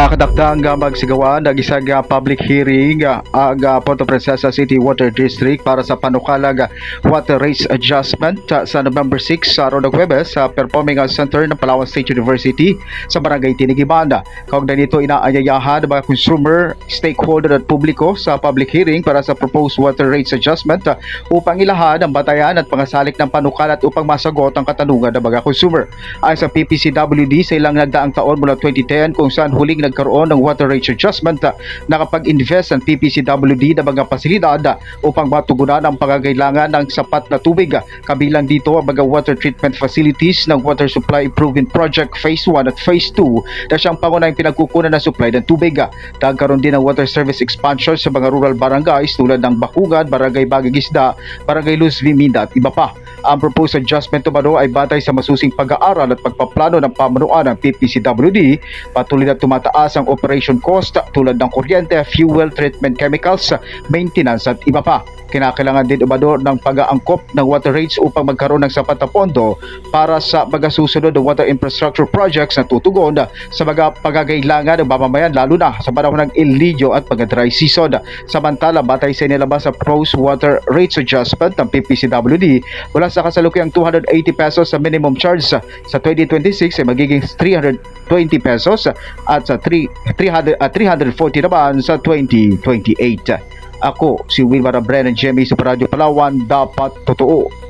Nakadakdang nga magsigawan ang isang public hearing ang Puerto Princesa City Water District para sa panukalang water rates adjustment sa November 6 sa araw ng Huwebes sa Performing Arts Center ng Palawan State University sa Barangay Tinigiban. Kaugnay nito inaayayahan ng mga consumer, stakeholder at publiko sa public hearing para sa proposed water rates adjustment upang ilahan ang batayan at pangasalik ng panukalat upang masagot ang katanungan ng mga consumer. Ayon sa PPCWD, sa ilang nagdaang taon mula 2010 kung saan huling nagkaroon ng water rates adjustment, nakapag-invest ang PPCWD ng mga pasilidad upang matugunan ang pangangailangan ng sapat na tubig. Kabilang dito ang mga water treatment facilities ng Water Supply Improvement Project Phase 1 at Phase 2 na siyang pangunahing pinagkukunan ng supply ng tubig. Nagkaroon din ng water service expansion sa mga rural barangays tulad ng Bakungan, Barangay Bagigisda, Barangay Luz Viminda at iba pa. Ang proposed adjustment tumano ay batay sa masusing pag-aaral at pagpaplano ng pamunuan ng PPCWD. Patuloy na tumataas ang operation cost tulad ng kuryente, fuel, treatment chemicals, maintenance at iba pa. Kinakailangan din umano ng pag-aangkop ng water rates upang magkaroon ng sapat na pondo para sa mga susunod na water infrastructure projects na tutugon sa mga pagkakailangan ng mamamayan lalo na sa panahon ng El Niño at mga dry season. Samantala, batay sa inilabas sa proposed water rates adjustment ng PPCWD, mula sa kasalukuyang 280 pesos sa minimum charge sa 2026 ay magiging 320 pesos at sa 340 naman sa 2028. Ako si Wilmar Brennan, GMA Super Radio Palawan, dapat totoo.